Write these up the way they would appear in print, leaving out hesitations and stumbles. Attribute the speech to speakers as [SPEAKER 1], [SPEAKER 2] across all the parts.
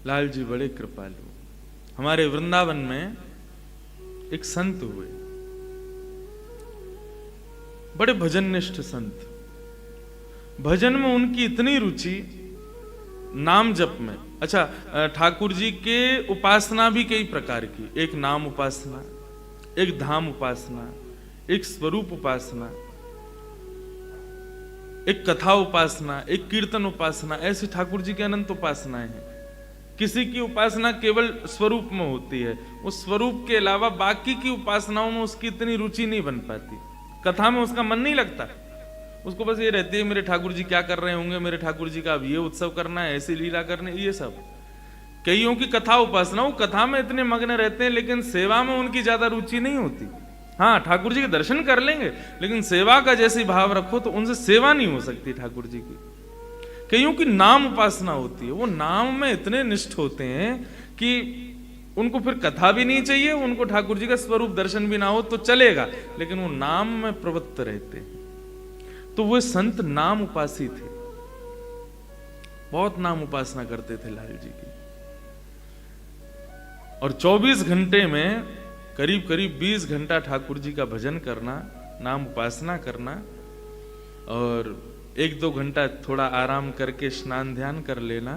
[SPEAKER 1] लाल जी बड़े कृपालु। हमारे वृंदावन में एक संत हुए, बड़े भजननिष्ठ संत। भजन में उनकी इतनी रुचि, नाम जप में। अच्छा, ठाकुर जी के उपासना भी कई प्रकार की, एक नाम उपासना, एक धाम उपासना, एक स्वरूप उपासना, एक कथा उपासना, एक कीर्तन उपासना, ऐसी ठाकुर जी की अनंत उपासनाएं हैं। किसी की उपासना केवल स्वरूप में होती है, उस स्वरूप के अलावा बाकी की उपासनाओं में उसकी इतनी रुचि नहीं बन पाती, कथा में उसका मन नहीं लगता। उसको बस ये रहती है मेरे ठाकुर जी क्या कर रहे होंगे, मेरे ठाकुर जी का अब ये उत्सव करना है, ऐसी लीला करनी, ये सब। कईयों की कथा उपासना, वो कथा में इतने मग्न रहते हैं लेकिन सेवा में उनकी ज्यादा रुचि नहीं होती। हाँ, ठाकुर जी के दर्शन कर लेंगे लेकिन सेवा का जैसे भाव रखो तो उनसे सेवा नहीं हो सकती ठाकुर जी की। कईयों की नाम उपासना होती है, वो नाम में इतने निष्ठ होते हैं कि उनको फिर कथा भी नहीं चाहिए, उनको ठाकुर जी का स्वरूप दर्शन भी ना हो तो चलेगा, लेकिन वो नाम में प्रवृत्त रहते हैं। तो वो संत नाम उपासी थे, बहुत नाम उपासना करते थे लाल जी की। और 24 घंटे में करीब करीब 20 घंटा ठाकुर जी का भजन करना, नाम उपासना करना, और 1-2 घंटा थोड़ा आराम करके स्नान ध्यान कर लेना,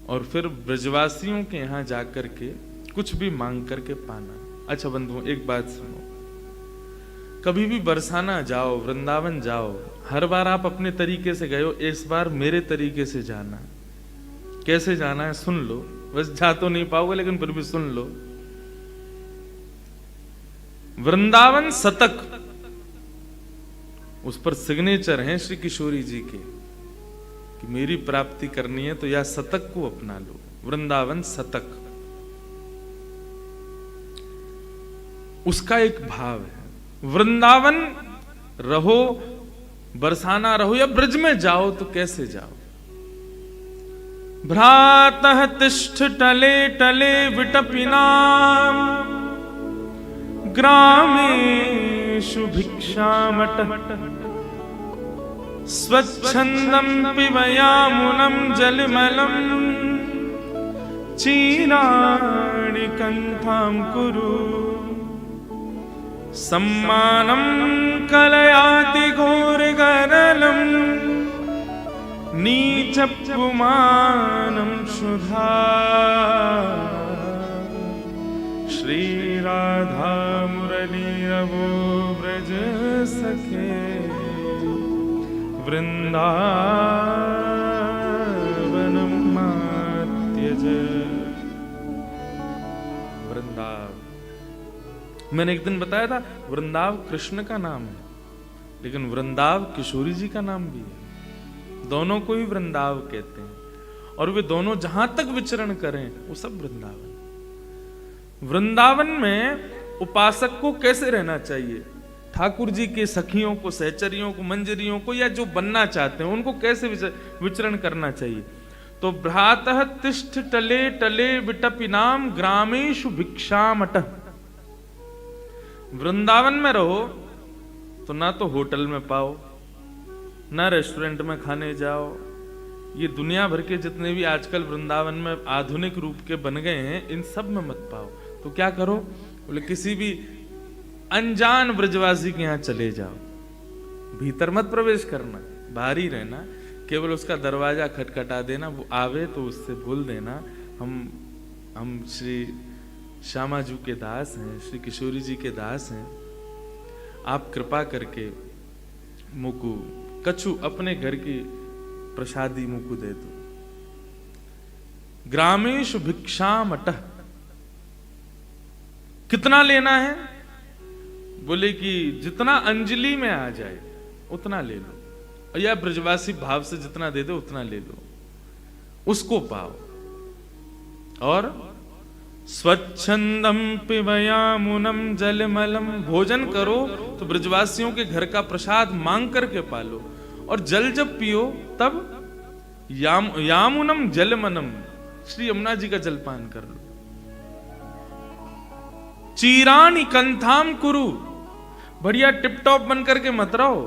[SPEAKER 1] और फिर ब्रजवासियों के यहां जाकर के कुछ भी मांग करके पाना। अच्छा बंधुओं, एक बात सुनो, कभी भी बरसाना जाओ, वृंदावन जाओ, हर बार आप अपने तरीके से गए हो, इस बार मेरे तरीके से जाना। कैसे जाना है सुन लो, बस जा तो नहीं पाओगे लेकिन फिर भी सुन लो। वृंदावन शतक, उस पर सिग्नेचर हैं श्री किशोरी जी के कि मेरी प्राप्ति करनी है तो या शतक को अपना लो, वृंदावन शतक। उसका एक भाव है, वृंदावन रहो, बरसाना रहो या ब्रज में जाओ तो कैसे जाओ। भ्रातः तिष्ठ टले टले विटपिनाम ग्रामेषु भिक्षामटः स्वच्छंदं पिबयामुनं जलमलं चीराणि कंठां कुरु सम्मानं कलयाति घोरगरलं नीचपुमानं शुधा श्री राधा मुरलीरवो ब्रज सखे वृंदावनं मात्यज। वृंदावन, मैंने एक दिन बताया था वृंदाव कृष्ण का नाम है, लेकिन वृंदाव किशोरी जी का नाम भी है। दोनों को ही वृंदाव कहते हैं, और वे दोनों जहां तक विचरण करें वो सब वृंदावन। वृंदावन में उपासक को कैसे रहना चाहिए, ठाकुर जी के सखियों को, सहचरियों को, मंजरियों को, या जो बनना चाहते हैं उनको कैसे विचरण करना चाहिए। तो भ्रातः तिष्ठ टले टले विटपिनाम ग्रामेषु भिक्षामटः। वृंदावन में रहो तो ना तो होटल में पाओ, ना रेस्टोरेंट में खाने जाओ। ये दुनिया भर के जितने भी आजकल वृंदावन में आधुनिक रूप के बन गए हैं, इन सब में मत पाओ। तो क्या करो, बोले किसी भी अनजान ब्रजवासी के यहाँ चले जाओ, भीतर मत प्रवेश करना, बाहर ही रहना, केवल उसका दरवाजा खटखटा देना, वो आवे तो उससे बोल देना हम श्री श्यामा जी के दास हैं, श्री किशोरी जी के दास हैं, आप कृपा करके मुकु कछु अपने घर की प्रसादी मुकु दे दो। ग्रामेषु भिक्षामटः, कितना लेना है, बोले कि जितना अंजलि में आ जाए उतना ले लो, या ब्रजवासी भाव से जितना दे दो उतना ले लो, उसको पाओ। और स्वच्छंदम पिबयामुनम जलमलम, भोजन करो तो ब्रजवासियों के घर का प्रसाद मांग करके पालो, और जल जब पियो तब यामुनम जलमनम, श्री यमुना जी का जलपान कर लो। चीराणी कंथाम कुरु, बढ़िया टिप टॉप बन करके मत रहो,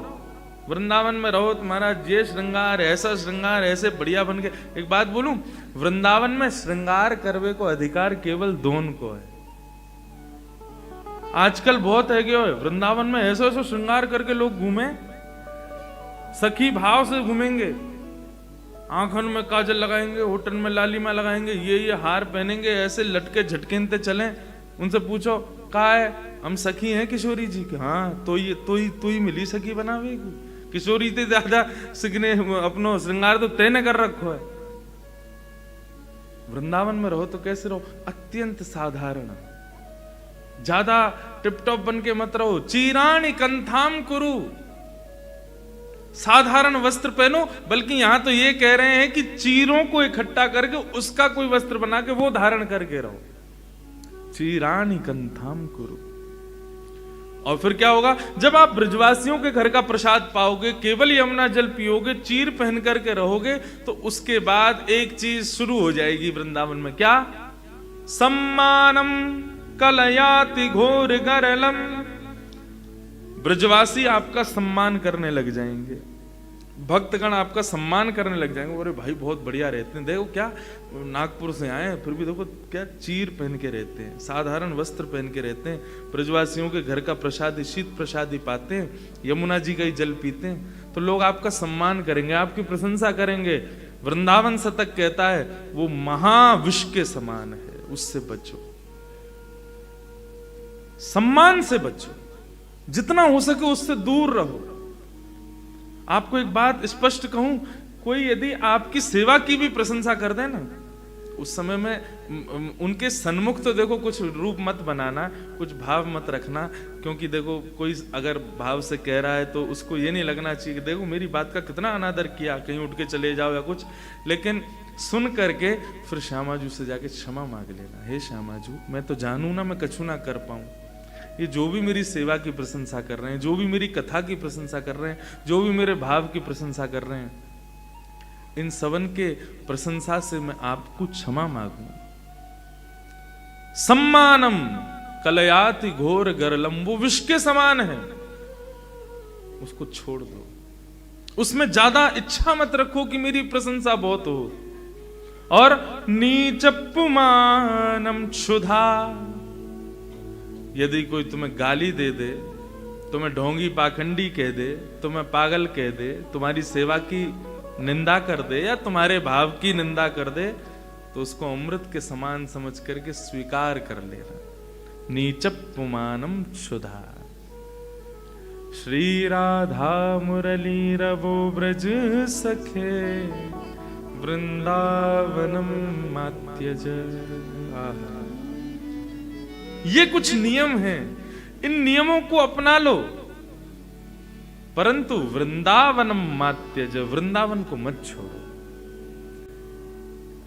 [SPEAKER 1] वृंदावन में रहो तो महाराज ये श्रृंगार, ऐसा श्रृंगार, ऐसे बढ़िया बन के। एक बात बोलूं, वृंदावन में श्रृंगार करवे को अधिकार केवल दोन को है। आजकल बहुत है कि वृंदावन में ऐसा ऐसा श्रृंगार करके लोग घूमे, सखी भाव से घूमेंगे, आंखों में काजल लगाएंगे, होठन में लालिमा लगाएंगे, ये हार पहनेंगे, ऐसे लटके झटकेंते चले। उनसे पूछो कहा है, हम सखी हैं किशोरी जी के। हाँ तो ही मिली सखी बनावे किशोरी ते ज्यादा सिखने अपनो श्रृंगार तो तैने कर रखो है। वृंदावन में रहो तो कैसे रहो, अत्यंत साधारण, ज्यादा टिपटॉप बन के मत रहो। चीराणी कंथाम कुरु, साधारण वस्त्र पहनो। बल्कि यहां तो ये कह रहे हैं कि चीरों को इकट्ठा करके उसका कोई वस्त्र बना के वो धारण करके रहो। चीराणी कंथाम कुरु। और फिर क्या होगा, जब आप ब्रजवासियों के घर का प्रसाद पाओगे, केवल यमुना जल पियोगे, चीर पहन करके रहोगे, तो उसके बाद एक चीज शुरू हो जाएगी वृंदावन में। क्या? सम्मानम कलयाति घोर गरलम। ब्रजवासी आपका सम्मान करने लग जाएंगे, भक्तगण आपका सम्मान करने लग जाएंगे। अरे भाई बहुत बढ़िया रहते हैं, देखो क्या नागपुर से आए हैं, फिर भी देखो क्या चीर पहन के रहते हैं, साधारण वस्त्र पहन के रहते हैं, ब्रजवासियों के घर का प्रसाद, शीत प्रसाद ही पाते हैं, यमुना जी का ही जल पीते हैं। तो लोग आपका सम्मान करेंगे, आपकी प्रशंसा करेंगे। वृंदावन शतक कहता है वो महाविष के समान है, उससे बचो, सम्मान से बचो, जितना हो सके उससे दूर रहो। आपको एक बात स्पष्ट कहूं, कोई यदि आपकी सेवा की भी प्रशंसा कर दे ना, उस समय में उनके सन्मुख तो देखो कुछ रूप मत बनाना, कुछ भाव मत रखना, क्योंकि देखो कोई अगर भाव से कह रहा है तो उसको ये नहीं लगना चाहिए कि देखो मेरी बात का कितना अनादर किया, कहीं उठ के चले जाओ या कुछ। लेकिन सुन करके फिर श्यामाजू से जाके क्षमा मांग लेना, हे श्यामाजू मैं तो जानू ना मैं कछु ना कर पाऊं, ये जो भी मेरी सेवा की प्रशंसा कर रहे हैं, जो भी मेरी कथा की प्रशंसा कर रहे हैं, जो भी मेरे भाव की प्रशंसा कर रहे हैं, इन सबन के प्रशंसा से मैं आपको क्षमा मांगू। सम्मानम कलयाति घोर गरलम, वो विष के समान है, उसको छोड़ दो। उसमें ज्यादा इच्छा मत रखो कि मेरी प्रशंसा बहुत हो। और नीचपुमानम क्षुधा, यदि कोई तुम्हें गाली दे दे, तुम्हें ढोंगी पाखंडी कह दे, तुम्हें पागल कह दे, तुम्हारी सेवा की निंदा कर दे या तुम्हारे भाव की निंदा कर दे, तो उसको अमृत के समान समझ करके स्वीकार कर लेना। नीचपुमानम क्षुधा। श्री राधा मुरली रवो ब्रज सखे, वृंदावनम मात्यज। ये कुछ नियम हैं, इन नियमों को अपना लो, परंतु वृंदावनम मात्यज, वृंदावन को मत छोड़ो।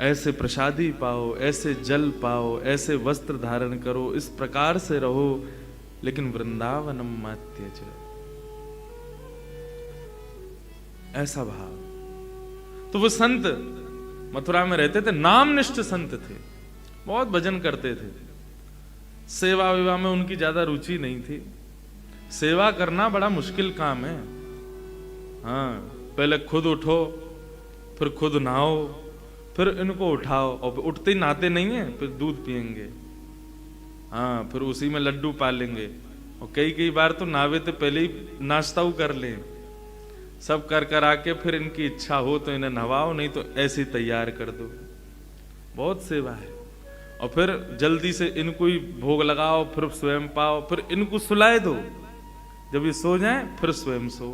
[SPEAKER 1] ऐसे प्रसादी पाओ, ऐसे जल पाओ, ऐसे वस्त्र धारण करो, इस प्रकार से रहो, लेकिन वृंदावनम मात्यज, ऐसा भाव। तो वो संत मथुरा में रहते थे, नामनिष्ठ संत थे, बहुत भजन करते थे, सेवा विवाह में उनकी ज्यादा रुचि नहीं थी। सेवा करना बड़ा मुश्किल काम है। हाँ, पहले खुद उठो, फिर खुद नहाओ, फिर इनको उठाओ, और उठते ही नहाते नहीं है, फिर दूध पिएंगे, हाँ, फिर उसी में लड्डू पालेंगे, और कई बार तो नहावे तो पहले ही नाश्ता कर लें, सब कर कर आके फिर इनकी इच्छा हो तो इन्हें नहवाओ, नहीं तो ऐसे ही तैयार कर दो। बहुत सेवा है। और फिर जल्दी से इनको ही भोग लगाओ, फिर स्वयं पाओ, फिर इनको सुलाए दो, जब ये सो जाएं फिर स्वयं सो।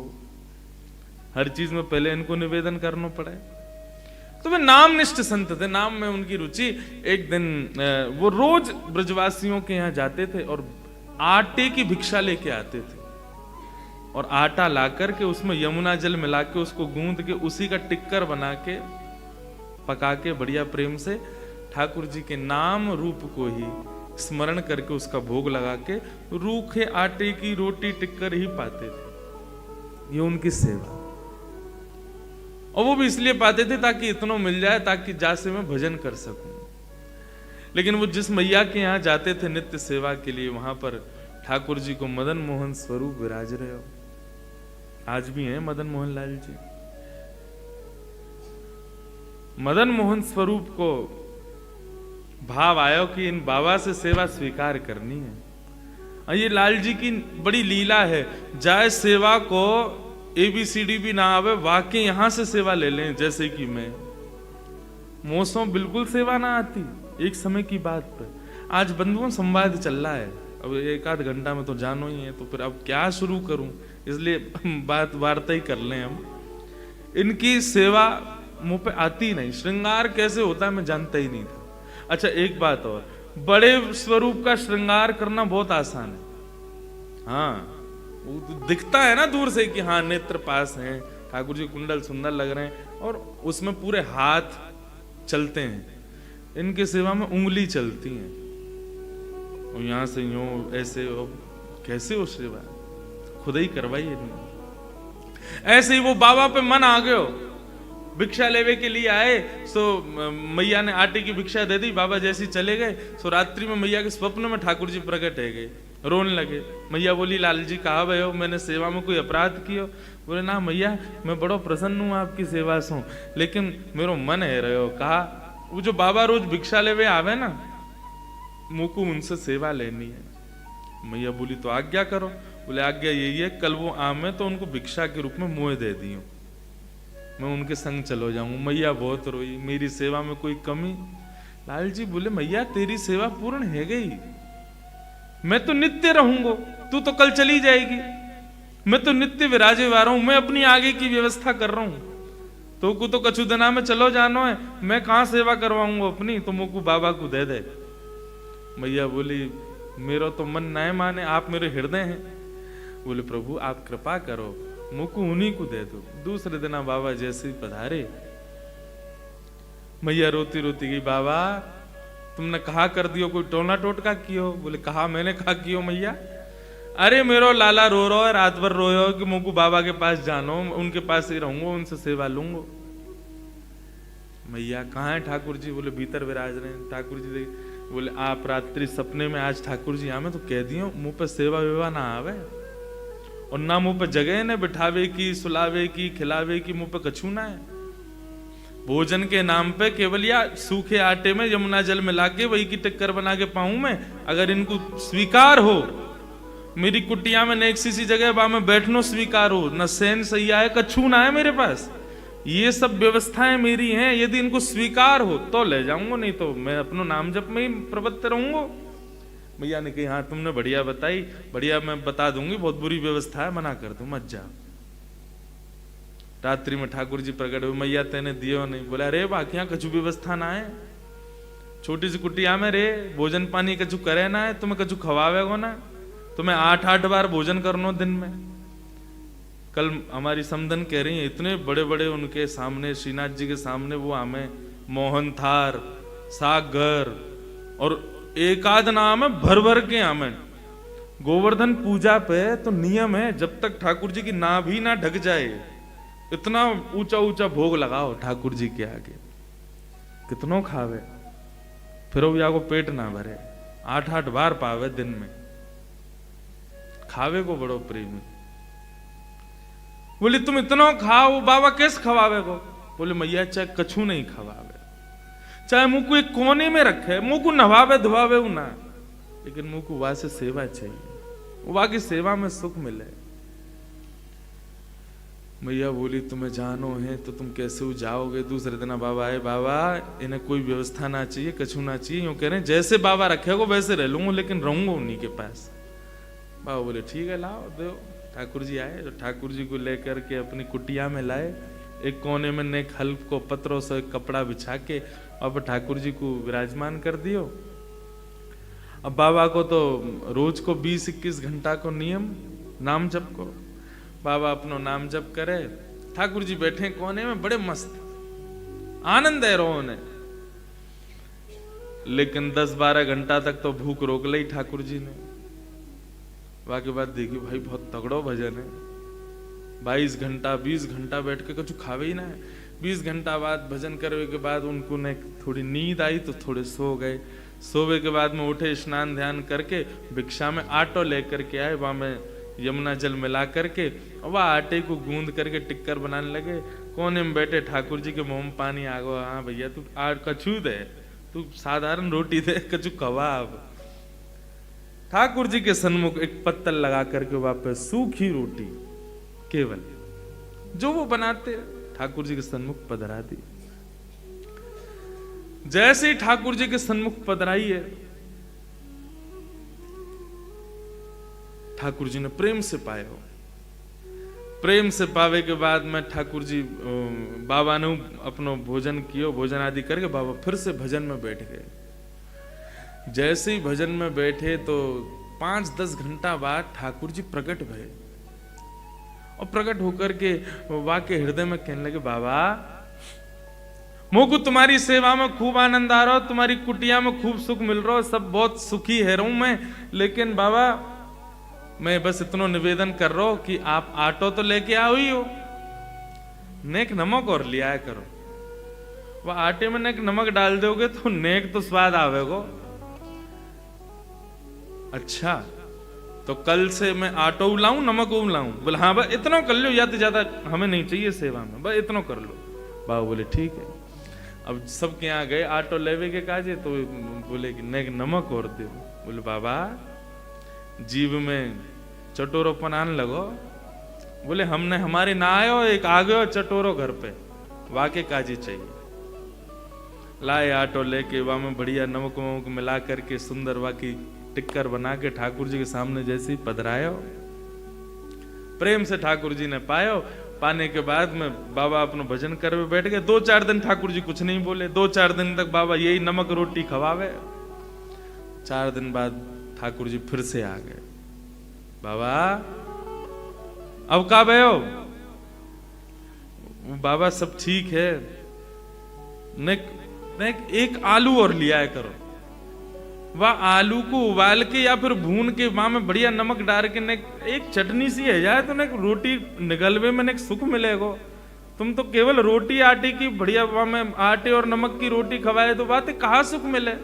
[SPEAKER 1] हर चीज में पहले इनको निवेदन करना पड़े। तो वे नामनिष्ठ संत थे, नाम में उनकी रुचि। एक दिन वो रोज ब्रजवासियों के यहाँ जाते थे और आटे की भिक्षा लेके आते थे, और आटा ला करके उसमें यमुना जल मिला के उसको गूंद के उसी का टिक्कर बना के पका के बढ़िया प्रेम से ठाकुर जी के नाम रूप को ही स्मरण करके उसका भोग लगा के रूखे आटे की रोटी टिक्कर ही पाते थे। ये उनकी सेवा। और वो भी इसलिए पाते थे ताकि इतना मिल जाए, ताकि जासे मैं भजन कर सकूं। लेकिन वो जिस मैया के यहाँ जाते थे नित्य सेवा के लिए, वहां पर ठाकुर जी को मदन मोहन स्वरूप विराज रहे हो। आज भी हैं मदन मोहन लाल जी। मदन मोहन स्वरूप को भाव आयो कि इन बाबा से सेवा स्वीकार करनी है। और ये लाल जी की बड़ी लीला है, जाए सेवा को ABCD भी ना आवे, वाकई यहां से सेवा ले लें। जैसे कि मैं मोसों बिल्कुल सेवा ना आती, एक समय की बात पर। आज बंधुओं संवाद चल रहा है, अब एक आध घंटा में तो जानो ही है, तो फिर अब क्या शुरू करूं, इसलिए बात वार्ता ही कर लें हम। इनकी सेवा मुंह पे आती नहीं, श्रृंगार कैसे होता है मैं जानता ही नहीं था। अच्छा एक बात और, बड़े स्वरूप का श्रृंगार करना बहुत आसान है। हाँ वो तो दिखता है ना दूर से कि हाँ नेत्र पास हैं, ठाकुर जी कुंडल सुंदर लग रहे हैं, और उसमें पूरे हाथ चलते हैं। इनके सेवा में उंगली चलती है, और यहां से यूं ऐसे, कैसे हो सेवा, खुद ही करवाइए। ऐसे ही वो बाबा पे मन आ गयो, भिक्षा लेवे के लिए आए, सो मैया ने आटे की भिक्षा दे दी, बाबा जैसे चले गए। सो रात्रि में मैया के स्वप्न में ठाकुर जी प्रकट है गए, रोने लगे। मैया बोली लाल जी कहा भय हो, मैंने सेवा में कोई अपराध कियो? बोले ना मैया, मैं बड़ो प्रसन्न हूँ आपकी सेवा से, लेकिन मेरो मन है रहो। कहा वो जो बाबा रोज भिक्षा लेवे आवे ना, मुझको उनसे सेवा लेनी है। मैया बोली तो आज्ञा करो। बोले आज्ञा यही है, कल वो आमे तो उनको भिक्षा के रूप में मुँह दे दियो, मैं उनके संग चलो जाऊं। मैया बहुत रोई, मेरी सेवा में कोई कमी? लाल जी बोले मैया तेरी सेवा पूर्ण है गई, मैं तो नित्य रहूंगा, तू तो कल चली जाएगी, मैं तो नित्य विराजे वा रहा हूं, मैं अपनी आगे की व्यवस्था कर रहा हूं, तो को तो कछु दिना में चलो जानो है, मैं कहां सेवा करवाऊंगा अपनी, तो मुझको बाबा को दे दे। मैया बोली मेरा तो मन न माने, आप मेरे हृदय हैं। बोले प्रभु आप कृपा करो, मुझको उन्हीं को दे दो। दूसरे दिन बाबा जैसे ही पधारे, मैया रोती रोती गई, बाबा तुमने कहा कर दियो, कोई टोना टोटका कियो? बोले कहा मैंने कहा कियो मैया? अरे मेरो लाला रो रहा है, रात भर रोयो कि मुझको बाबा के पास जानो, उनके पास ही रहूंगा, उनसे सेवा लूंगा। मैया कहाँ है ठाकुर जी? बोले भीतर विराज रहे हैं। ठाकुर जी बोले आप रात्रि सपने में आज ठाकुर जी आवे तो कह दियो मुंह पे सेवा वेवा ना आवे, और ना मुंह पे जगह ने बिठावे की, सुलावे की, खिलावे की, मुंह पे कछू ना है। भोजन के नाम पे केवल या सूखे आटे में यमुना जल मिला के वही की टिक्कर बना के पाऊं मैं, अगर इनको स्वीकार हो। मेरी कुटिया में न एक सी जगह बा में बैठनो स्वीकार हो, न सैन सैया है, कछू ना है मेरे पास, ये सब व्यवस्थाएं मेरी हैं, यदि इनको स्वीकार हो तो ले जाऊंगा, नहीं तो मैं अपनो नाम जप में ही प्रवृत्त रहूंगा। मैया ने कही हाँ तुमने बढ़िया बताई, बढ़िया मैं बता दूंगी, बहुत बुरी व्यवस्था है, मना कर दूं, मत जा। रात्रि में ठाकुर जी प्रकट हुए, मैया तेने दियो नहीं? बोला अरे बाकियां कछु व्यवस्था ना है, छोटी सी कुटिया में रे, भोजन पानी कछु करे ना है, तुम्हें कछु खवावेगो ना, तुम्हें 8-8 बार भोजन करनो दिन में। कल हमारी समधन कह रही है, इतने बड़े बड़े उनके सामने, श्रीनाथ जी के सामने वो हमें मोहन थार, सागर और एक आध नाम है भर भर के हमें। गोवर्धन पूजा पे तो नियम है, जब तक ठाकुर जी की नाभि ना ढक जाए इतना ऊंचा ऊंचा भोग लगाओ ठाकुर जी के आगे, कितनों खावे, फिर वो या को पेट ना भरे, 8-8 बार पावे दिन में, खावे को बड़ो प्रेमी। बोले तुम इतना खाओ, बाबा कैसे खवावे को? बोले मैया चाहे कछु नहीं खवावे, चाहे मुंह को एक कोने में रखे, मुंह को नवावे धुआवे ना, लेकिन मुंह को वहां से सेवा चाहिए, वहां की सेवा में सुख मिले। मैया बोली तुम्हें जानो है तो तुम कैसे जाओगे? दूसरे दिन बाबा आए, बाबा इन्हें कोई व्यवस्था ना चाहिए, कछु ना चाहिए, यूं कह रहे हैं जैसे बाबा रखेगा वैसे रह लूंगा, लेकिन रहूंगा उन्हीं के पास। बाबा बोले ठीक है लाओ दो। ठाकुर जी आए, तो ठाकुर जी को लेकर के अपनी कुटिया में लाए, एक कोने में नेक हल्फ को पत्रों से कपड़ा बिछा के अब ठाकुर जी को विराजमान कर दियो। अब बाबा को तो रोज को 20-21 घंटा को नियम नाम जप को, बाबा अपनो नाम जप करे, ठाकुर जी बैठे कोने में बड़े मस्त, आनंद है रो ने। लेकिन 10-12 घंटा तक तो भूख रोक ली ठाकुर जी ने। बाकी बात देखी भाई बहुत तगड़ो भजन है, 22 घंटा 20 घंटा बैठ के कुछ खावे ही ना है। 20 घंटा बाद भजन करने के बाद उनको ने थोड़ी नींद आई तो थोड़े सो गए। सोवे के बाद में उठे, स्नान ध्यान करके भिक्षा में आटो लेकर के आए, वहां में यमुना जल मिला करके वह आटे को गूंद करके टिक्कर बनाने लगे। कोने में बैठे ठाकुर जी के मुंह में पानी आ गया। हाँ भैया तू कछू दे, तू साधारण रोटी दे, कछु कबाब। ठाकुर जी के सन्मुख एक पत्तल लगा करके वापस सूखी रोटी केवल जो वो बनाते ठाकुर जी के सन्मुख पधरा दी। जैसे ही ठाकुर जी के सन्मुख पधराई है, ठाकुर जी ने प्रेम से पाए हो। प्रेम से पावे के बाद में ठाकुर जी बाबा ने अपनो भोजन कियो, भोजन आदि करके बाबा फिर से भजन में बैठ गए। जैसे ही भजन में बैठे तो 5-10 घंटा बाद ठाकुर जी प्रकट भये और प्रकट होकर के वाके हृदय में कहने लगे, बाबा मोको तुम्हारी सेवा में खूब आनंद आ रहा हो, तुम्हारी कुटिया में खूब सुख मिल रहा हो, सब बहुत सुखी है रहूं मैं, लेकिन बाबा मैं बस इतना निवेदन कर रहा हूं कि आप आटो तो लेके आओ ही हो, नेक नमक और ले आया करो। वह आटे में नेक नमक डाल दोगे तो नेक तो स्वाद आवेगो। अच्छा तो कल से मैं आटो लाऊं नमक लाऊं? बोले हाँ बस इतना कर लो, या तो ज्यादा हमें नहीं चाहिए सेवा में, बस इतना कर लो। बाबा बोले ठीक है। अब सबके यहाँ गए आटो लेवे के काजे, तो बोले कि नेक नमक और दे। बोले बाबा जीव में चटोरोपन आने लगो। बोले हमने हमारे ना आयो, एक आ गयो चटोरो घर पे, वाके काजी चाहिए। लाए आटो लेके वहां में बढ़िया नमक वमक मिला करके सुंदर वाकी टिक्कर बना के ठाकुर जी के सामने जैसे ही पधरायो, प्रेम से ठाकुर जी ने पायो। पाने के बाद में बाबा अपना भजन करवे बैठ गए। 2-4 दिन ठाकुर जी कुछ नहीं बोले। 2-4 दिन तक बाबा यही नमक रोटी खवावे। 4 दिन बाद ठाकुर जी फिर से आ गए। बाबा अब का भयो? बाबा सब ठीक है, एक आलू और लिया करो। वह आलू को उबाल के या फिर भून के वहां में बढ़िया नमक डाल के एक चटनी सी है जाए तो रोटी निगलवे में सुख मिलेगा। तुम तो केवल रोटी आटे की बढ़िया वहां में आटे और नमक की रोटी खवाए तो बात कहाँ सुख मिले?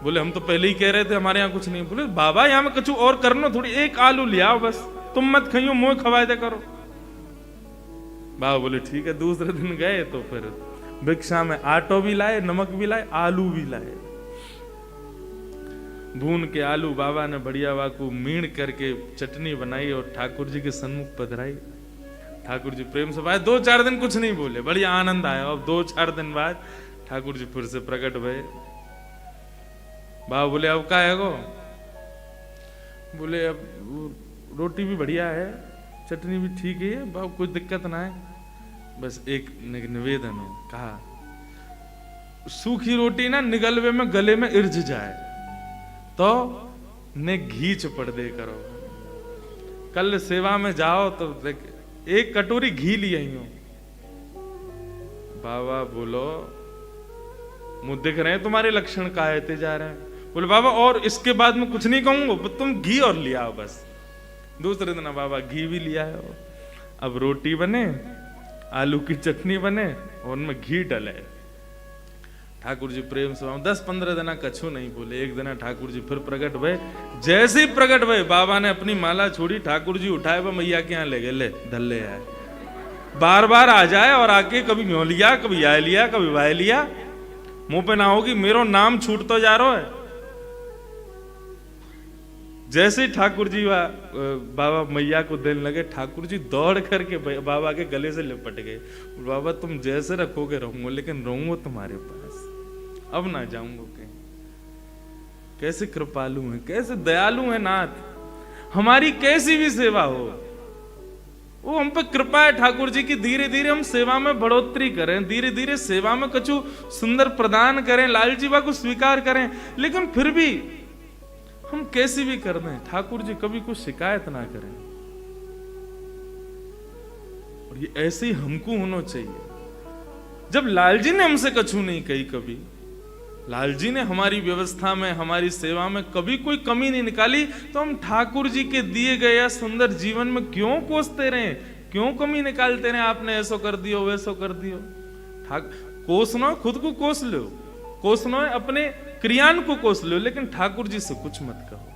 [SPEAKER 1] बोले हम तो पहले ही कह रहे थे हमारे यहाँ कुछ नहीं। बोले बाबा यहाँ में कुछ और करना, थोड़ी एक आलू ले आओ बस, तुम मत खाइयो मोह खवाए दे करो। बाबा बोले ठीक है। दूसरे दिन गए तो फिर भिक्षा में आटो भी लाए, नमक भी लाए, आलू भी लाए। भून के आलू बाबा ने बढ़िया वाकू मीण करके चटनी बनाई और ठाकुर जी के सन्मुख पधराई। ठाकुर जी प्रेम से पाए। 2-4 दिन कुछ नहीं बोले, बढ़िया आनंद आया। अब 2-4 दिन बाद ठाकुर जी फिर से प्रकट भये। बाबा बोले अब का है गो? बोले अब रोटी भी बढ़िया है, चटनी भी ठीक है, बाबा कोई दिक्कत ना है, बस एक निवेदन हो। कहा सूखी रोटी ना निगलवे में गले में इर्ज जाए तो ने घी चपड़ दे करो। कल सेवा में जाओ तो एक कटोरी घी ले आई हो। बाबा बोलो मुझे दिख रहे हैं तुम्हारे लक्षण कायते जा रहे हैं। बोले बाबा और इसके बाद में कुछ नहीं कहूंगा, तुम घी और ले आओ बस। दूसरे दिन बाबा घी भी लिया है। अब रोटी बने, आलू की चटनी बने और उनमें घी डले। ठाकुर जी प्रेम से 10-15 दिन कछु नहीं बोले। एक दिन ठाकुर जी फिर प्रकट भये। जैसे ही प्रकट भये बाबा ने अपनी माला छोड़ी, ठाकुर जी उठाए वह मैया के यहाँ ले गए, ले धल्ले आए। बार बार आ जाए और आके कभी म्यों लिया, कभी आए लिया, कभी वाय लिया। मुंह पे ना होगी मेरो नाम छूट तो जा रहा है। जैसे ही ठाकुर जी बाबा मैया को देने लगे, ठाकुर जी दौड़ करके बाबा के गले से लिपट गए। बाबा तुम जैसे रखोगे रहूंगा, लेकिन रहूंगा तुम्हारे पास, अब ना जाऊंगा कहीं। कैसे कृपालु है, कैसे दयालु है नाथ। हमारी कैसी भी सेवा हो, वो हम पे कृपा है ठाकुर जी की। धीरे धीरे हम सेवा में बढ़ोतरी करें, धीरे धीरे सेवा में कुछ सुंदर प्रदान करें, लाल जीवा को स्वीकार करें, लेकिन फिर भी हम कैसी भी कर दें, ठाकुर जी कभी कुछ शिकायत ना करें। और ये ऐसे ही हमको होना चाहिए। जब लाल जी ने हमसे कछु नहीं कही, कभी लाल जी ने हमारी व्यवस्था में, हमारी सेवा में कभी कोई कमी नहीं निकाली, तो हम ठाकुर जी के दिए गए सुंदर जीवन में क्यों कोसते रहे, क्यों कमी निकालते रहे? आपने ऐसा कर दियो, वैसा कर दियो। कोसना खुद को कोस लो, कोसना अपने क्रियान को कोस लो, लेकिन ठाकुर जी से कुछ मत कहो।